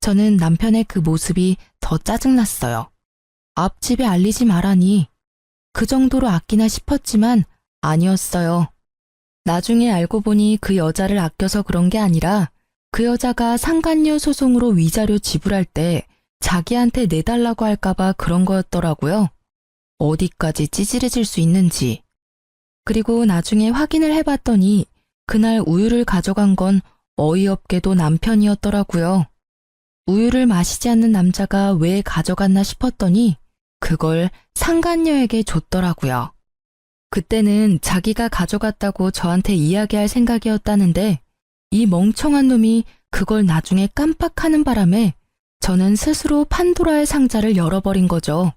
저는 남편의 그 모습이 더 짜증났어요. 앞집에 알리지 말라니. 그 정도로 아끼나 싶었지만 아니었어요. 나중에 알고 보니 그 여자를 아껴서 그런 게 아니라 그 여자가 상간녀 소송으로 위자료 지불할 때 자기한테 내달라고 할까봐 그런 거였더라고요. 어디까지 찌질해질 수 있는지. 그리고 나중에 확인을 해봤더니 그날 우유를 가져간 건 어이없게도 남편이었더라고요. 우유를 마시지 않는 남자가 왜 가져갔나 싶었더니 그걸 상간녀에게 줬더라고요. 그때는 자기가 가져갔다고 저한테 이야기할 생각이었다는데 이 멍청한 놈이 그걸 나중에 깜빡하는 바람에 저는 스스로 판도라의 상자를 열어버린 거죠.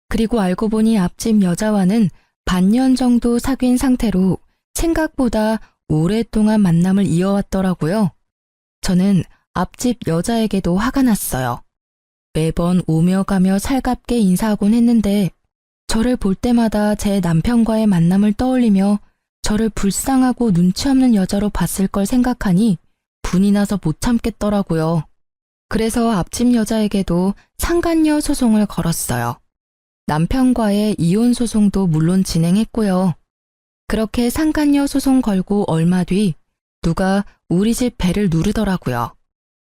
그리고 알고 보니 앞집 여자와는 반년 정도 사귄 상태로 생각보다 오랫동안 만남을 이어왔더라고요. 저는 앞집 여자에게도 화가 났어요. 매번 오며 가며 살갑게 인사하곤 했는데 저를 볼 때마다 제 남편과의 만남을 떠올리며 저를 불쌍하고 눈치 없는 여자로 봤을 걸 생각하니 분이 나서 못 참겠더라고요. 그래서 앞집 여자에게도 상간녀 소송을 걸었어요. 남편과의 이혼 소송도 물론 진행했고요. 그렇게 상간녀 소송 걸고 얼마 뒤 누가 우리 집 벨을 누르더라고요.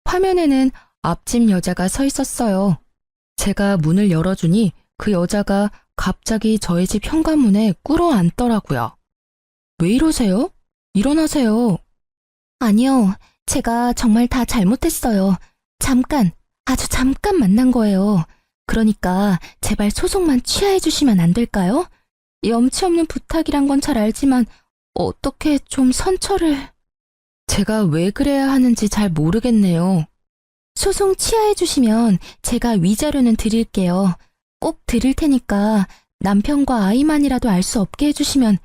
화면에는 앞집 여자가 서 있었어요. 제가 문을 열어주니 그 여자가 갑자기 저희 집 현관문에 꿇어 앉더라고요. 왜 이러세요? 일어나세요. 아니요, 제가 정말 다 잘못했어요. 잠깐, 아주 잠깐 만난 거예요. 그러니까 제발 소송만 취하해 주시면 안 될까요? 염치 없는 부탁이란 건 잘 알지만 어떻게 좀 선처를... 제가 왜 그래야 하는지 잘 모르겠네요. 소송 취하해 주시면 제가 위자료는 드릴게요. 꼭 드릴 테니까 남편과 아이만이라도 알 수 없게 해주시면,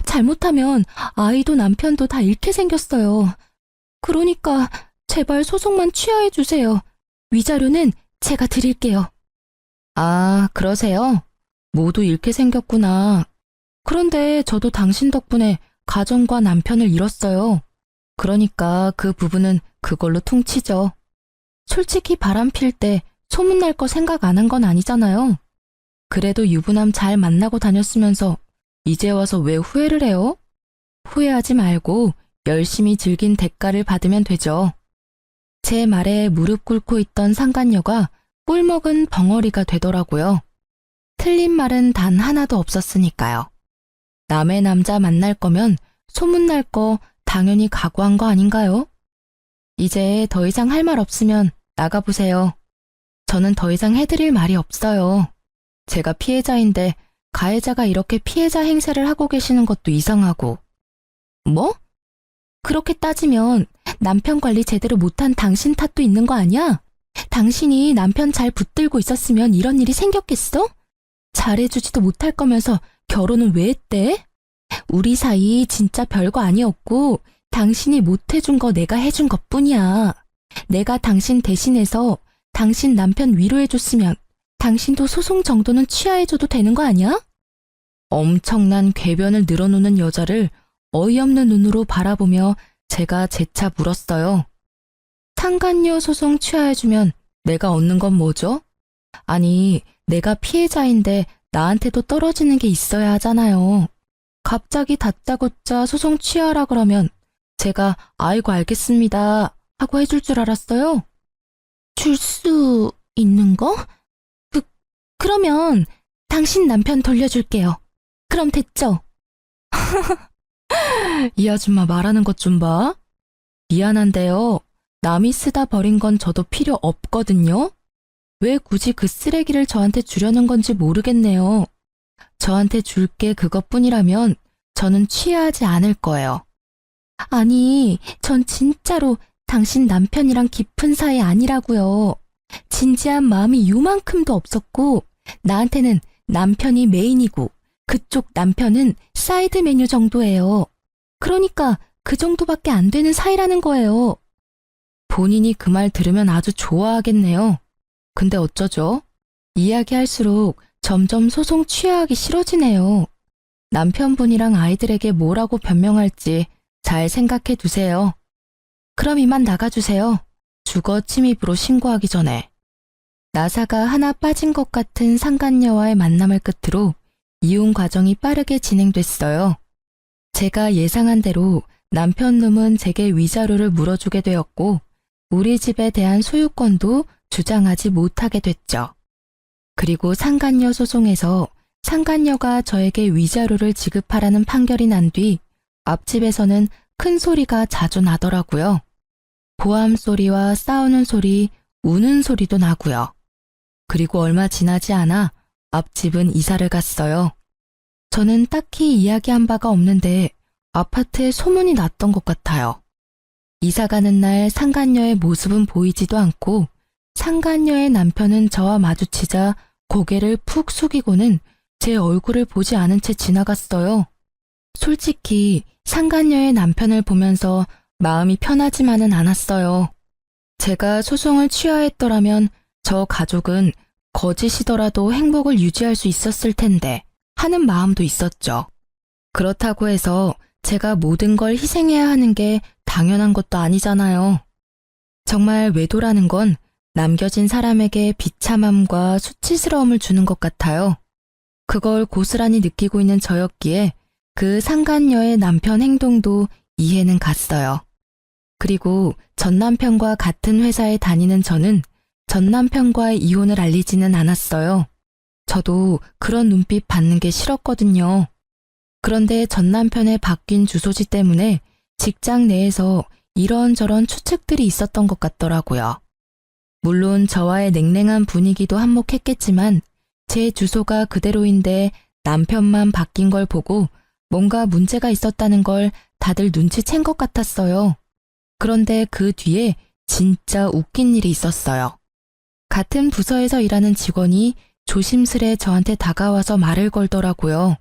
잘못하면 아이도 남편도 다 잃게 생겼어요. 그러니까 제발 소송만 취하해 주세요. 위자료는 제가 드릴게요. 아, 그러세요? 모두 잃게 생겼구나. 그런데 저도 당신 덕분에 가정과 남편을 잃었어요. 그러니까 그 부분은 그걸로 퉁치죠. 솔직히 바람 필 때 소문날 거 생각 안 한 건 아니잖아요. 그래도 유부남 잘 만나고 다녔으면서 이제 와서 왜 후회를 해요? 후회하지 말고 열심히 즐긴 대가를 받으면 되죠. 제 말에 무릎 꿇고 있던 상간녀가 꿀먹은 벙어리가 되더라고요. 틀린 말은 단 하나도 없었으니까요. 남의 남자 만날 거면 소문날 거 당연히 각오한 거 아닌가요? 이제 더 이상 할 말 없으면 나가보세요. 저는 더 이상 해드릴 말이 없어요. 제가 피해자인데 가해자가 이렇게 피해자 행세를 하고 계시는 것도 이상하고. 뭐? 그렇게 따지면 남편 관리 제대로 못한 당신 탓도 있는 거 아니야? 당신이 남편 잘 붙들고 있었으면 이런 일이 생겼겠어? 잘해주지도 못할 거면서 결혼은 왜 했대? 우리 사이 진짜 별거 아니었고 당신이 못해준 거 내가 해준 것뿐이야. 내가 당신 대신해서 당신 남편 위로해줬으면 당신도 소송 정도는 취하해줘도 되는 거 아니야? 엄청난 궤변을 늘어놓는 여자를 어이없는 눈으로 바라보며 제가 재차 물었어요. 상간녀 소송 취하해주면 내가 얻는 건 뭐죠? 아니, 내가 피해자인데 나한테도 떨어지는 게 있어야 하잖아요. 갑자기 다짜고짜 소송 취하라 그러면 제가 아이고 알겠습니다 하고 해줄 줄 알았어요? 줄 수 있는 거? 그러면 당신 남편 돌려줄게요. 그럼 됐죠? 이 아줌마 말하는 것 좀 봐. 미안한데요. 남이 쓰다 버린 건 저도 필요 없거든요. 왜 굳이 그 쓰레기를 저한테 주려는 건지 모르겠네요. 저한테 줄 게 그것뿐이라면 저는 취하지 않을 거예요. 아니, 전 진짜로 당신 남편이랑 깊은 사이 아니라고요. 진지한 마음이 요만큼도 없었고 나한테는 남편이 메인이고 그쪽 남편은 사이드 메뉴 정도예요. 그러니까 그 정도밖에 안 되는 사이라는 거예요. 본인이 그 말 들으면 아주 좋아하겠네요. 근데 어쩌죠? 이야기할수록 점점 소송 취하하기 싫어지네요. 남편분이랑 아이들에게 뭐라고 변명할지 잘 생각해 두세요. 그럼 이만 나가주세요. 주거 침입으로 신고하기 전에. 나사가 하나 빠진 것 같은 상간녀와의 만남을 끝으로 이혼 과정이 빠르게 진행됐어요. 제가 예상한 대로 남편 놈은 제게 위자료를 물어주게 되었고 우리 집에 대한 소유권도 주장하지 못하게 됐죠. 그리고 상간녀 소송에서 상간녀가 저에게 위자료를 지급하라는 판결이 난 뒤 앞집에서는 큰 소리가 자주 나더라고요. 보암 소리와 싸우는 소리, 우는 소리도 나고요. 그리고 얼마 지나지 않아 앞집은 이사를 갔어요. 저는 딱히 이야기한 바가 없는데 아파트에 소문이 났던 것 같아요. 이사 가는 날 상간녀의 모습은 보이지도 않고 상간녀의 남편은 저와 마주치자 고개를 푹 숙이고는 제 얼굴을 보지 않은 채 지나갔어요. 솔직히 상간녀의 남편을 보면서 마음이 편하지만은 않았어요. 제가 소송을 취하했더라면 저 가족은 거짓이더라도 행복을 유지할 수 있었을 텐데 하는 마음도 있었죠. 그렇다고 해서 제가 모든 걸 희생해야 하는 게 당연한 것도 아니잖아요. 정말 외도라는 건 남겨진 사람에게 비참함과 수치스러움을 주는 것 같아요. 그걸 고스란히 느끼고 있는 저였기에 그 상간녀의 남편 행동도 이해는 갔어요. 그리고 전 남편과 같은 회사에 다니는 저는 전 남편과의 이혼을 알리지는 않았어요. 저도 그런 눈빛 받는 게 싫었거든요. 그런데 전 남편의 바뀐 주소지 때문에 직장 내에서 이런저런 추측들이 있었던 것 같더라고요. 물론 저와의 냉랭한 분위기도 한몫했겠지만 제 주소가 그대로인데 남편만 바뀐 걸 보고 뭔가 문제가 있었다는 걸 다들 눈치챈 것 같았어요. 그런데 그 뒤에 진짜 웃긴 일이 있었어요. 같은 부서에서 일하는 직원이 조심스레 저한테 다가와서 말을 걸더라고요.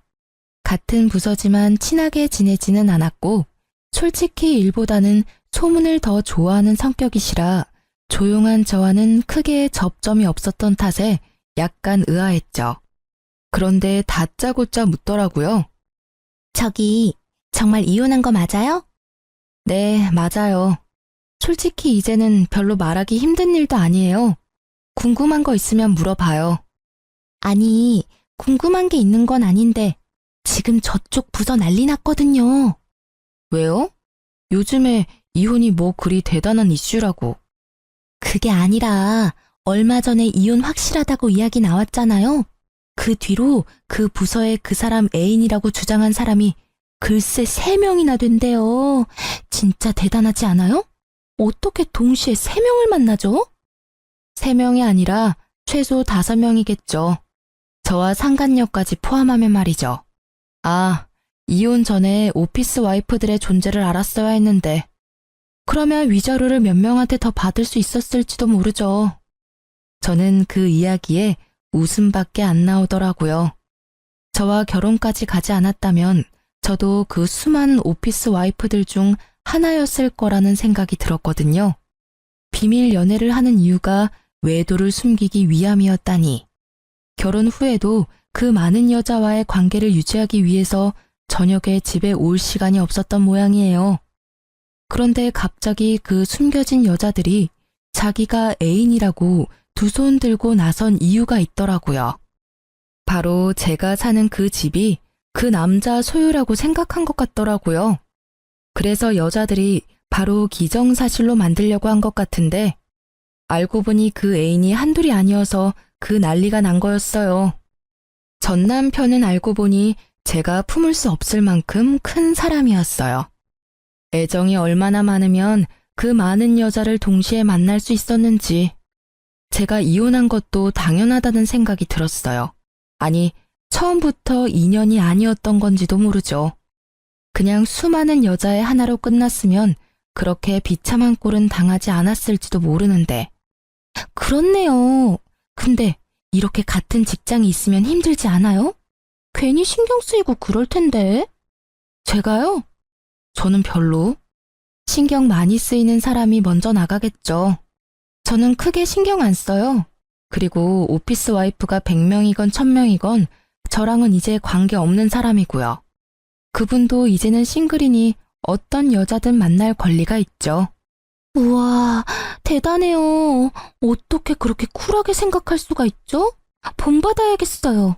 같은 부서지만 친하게 지내지는 않았고 솔직히 일보다는 소문을 더 좋아하는 성격이시라 조용한 저와는 크게 접점이 없었던 탓에 약간 의아했죠. 그런데 다짜고짜 묻더라고요. 저기, 정말 이혼한 거 맞아요? 네, 맞아요. 솔직히 이제는 별로 말하기 힘든 일도 아니에요. 궁금한 거 있으면 물어봐요. 아니, 궁금한 게 있는 건 아닌데, 지금 저쪽 부서 난리 났거든요. 왜요? 요즘에 이혼이 뭐 그리 대단한 이슈라고. 그게 아니라, 얼마 전에 이혼 확실하다고 이야기 나왔잖아요. 그 뒤로 그 부서에 그 사람 애인이라고 주장한 사람이 글쎄 3명이나 된대요. 진짜 대단하지 않아요? 어떻게 동시에 3명을 만나죠? 3명이 아니라 최소 5명이겠죠. 저와 상간녀까지 포함하면 말이죠. 아, 이혼 전에 오피스 와이프들의 존재를 알았어야 했는데. 그러면 위자료를 몇 명한테 더 받을 수 있었을지도 모르죠. 저는 그 이야기에 웃음밖에 안 나오더라고요. 저와 결혼까지 가지 않았다면 저도 그 수많은 오피스 와이프들 중 하나였을 거라는 생각이 들었거든요. 비밀 연애를 하는 이유가 외도를 숨기기 위함이었다니. 결혼 후에도 그 많은 여자와의 관계를 유지하기 위해서 저녁에 집에 올 시간이 없었던 모양이에요. 그런데 갑자기 그 숨겨진 여자들이 자기가 애인이라고 두 손 들고 나선 이유가 있더라고요. 바로 제가 사는 그 집이 그 남자 소유라고 생각한 것 같더라고요. 그래서 여자들이 바로 기정사실로 만들려고 한 것 같은데 알고 보니 그 애인이 한둘이 아니어서 그 난리가 난 거였어요. 전 남편은 알고 보니 제가 품을 수 없을 만큼 큰 사람이었어요. 애정이 얼마나 많으면 그 많은 여자를 동시에 만날 수 있었는지 제가 이혼한 것도 당연하다는 생각이 들었어요. 아니, 처음부터 인연이 아니었던 건지도 모르죠. 그냥 수많은 여자의 하나로 끝났으면 그렇게 비참한 꼴은 당하지 않았을지도 모르는데. 그렇네요. 근데 이렇게 같은 직장이 있으면 힘들지 않아요? 괜히 신경 쓰이고 그럴 텐데. 제가요? 저는 별로. 신경 많이 쓰이는 사람이 먼저 나가겠죠. 저는 크게 신경 안 써요. 그리고 오피스 와이프가 100명이건 1000명이건 저랑은 이제 관계 없는 사람이고요. 그분도 이제는 싱글이니 어떤 여자든 만날 권리가 있죠. 우와, 대단해요. 어떻게 그렇게 쿨하게 생각할 수가 있죠? 본받아야겠어요.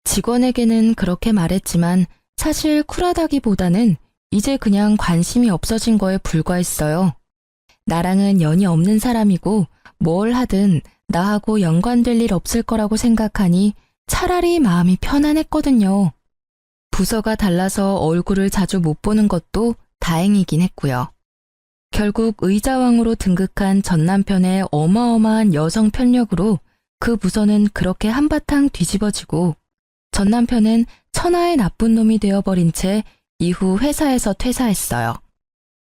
직원에게는 그렇게 말했지만 사실 쿨하다기보다는 이제 그냥 관심이 없어진 거에 불과했어요. 나랑은 연이 없는 사람이고 뭘 하든 나하고 연관될 일 없을 거라고 생각하니 차라리 마음이 편안했거든요. 부서가 달라서 얼굴을 자주 못 보는 것도 다행이긴 했고요. 결국 의자왕으로 등극한 전 남편의 어마어마한 여성 편력으로 그 부서는 그렇게 한바탕 뒤집어지고 전 남편은 천하의 나쁜 놈이 되어버린 채 이후 회사에서 퇴사했어요.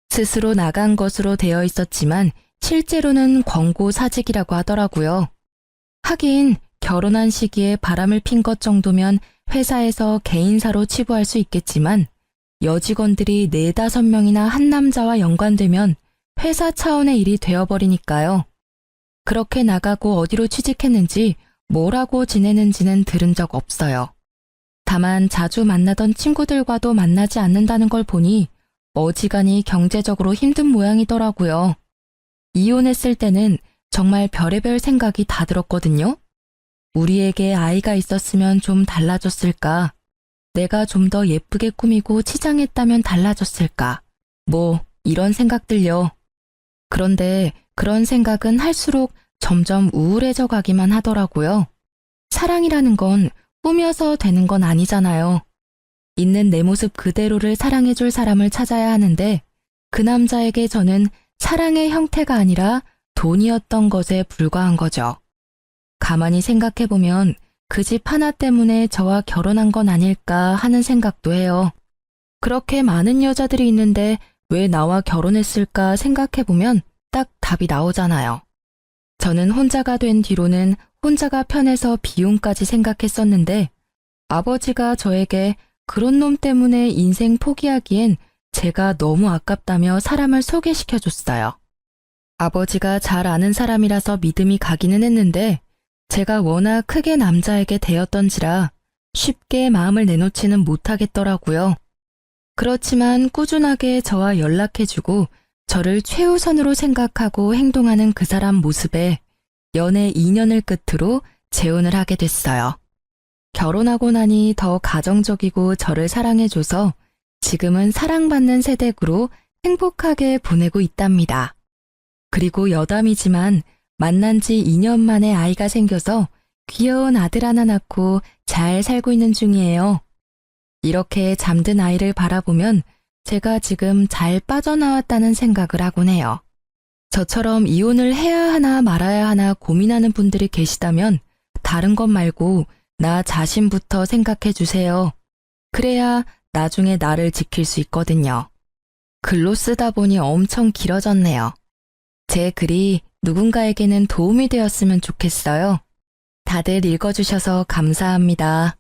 스스로 나간 것으로 되어 있었지만 실제로는 권고 사직이라고 하더라고요. 하긴 결혼한 시기에 바람을 핀 것 정도면 회사에서 개인사로 치부할 수 있겠지만 여직원들이 4~5명이나 한 남자와 연관되면 회사 차원의 일이 되어버리니까요. 그렇게 나가고 어디로 취직했는지 뭘 하고 지내는지는 들은 적 없어요. 다만 자주 만나던 친구들과도 만나지 않는다는 걸 보니 어지간히 경제적으로 힘든 모양이더라고요. 이혼했을 때는 정말 별의별 생각이 다 들었거든요. 우리에게 아이가 있었으면 좀 달라졌을까? 내가 좀 더 예쁘게 꾸미고 치장했다면 달라졌을까? 뭐 이런 생각들요. 그런데 그런 생각은 할수록 점점 우울해져 가기만 하더라고요. 사랑이라는 건 꾸며서 되는 건 아니잖아요. 있는 내 모습 그대로를 사랑해줄 사람을 찾아야 하는데 그 남자에게 저는 사랑의 형태가 아니라 돈이었던 것에 불과한 거죠. 가만히 생각해보면 그 집 하나 때문에 저와 결혼한 건 아닐까 하는 생각도 해요. 그렇게 많은 여자들이 있는데 왜 나와 결혼했을까 생각해보면 딱 답이 나오잖아요. 저는 혼자가 된 뒤로는 혼자가 편해서 비용까지 생각했었는데 아버지가 저에게 그런 놈 때문에 인생 포기하기엔 제가 너무 아깝다며 사람을 소개시켜줬어요. 아버지가 잘 아는 사람이라서 믿음이 가기는 했는데 제가 워낙 크게 남자에게 대었던지라 쉽게 마음을 내놓지는 못하겠더라고요. 그렇지만 꾸준하게 저와 연락해주고 저를 최우선으로 생각하고 행동하는 그 사람 모습에 연애 2년을 끝으로 재혼을 하게 됐어요. 결혼하고 나니 더 가정적이고 저를 사랑해줘서 지금은 사랑받는 세댁으로 행복하게 보내고 있답니다. 그리고 여담이지만 만난 지 2년 만에 아이가 생겨서 귀여운 아들 하나 낳고 잘 살고 있는 중이에요. 이렇게 잠든 아이를 바라보면 제가 지금 잘 빠져나왔다는 생각을 하곤 해요. 저처럼 이혼을 해야 하나 말아야 하나 고민하는 분들이 계시다면 다른 것 말고 나 자신부터 생각해 주세요. 그래야 나중에 나를 지킬 수 있거든요. 글로 쓰다 보니 엄청 길어졌네요. 제 글이 누군가에게는 도움이 되었으면 좋겠어요. 다들 읽어주셔서 감사합니다.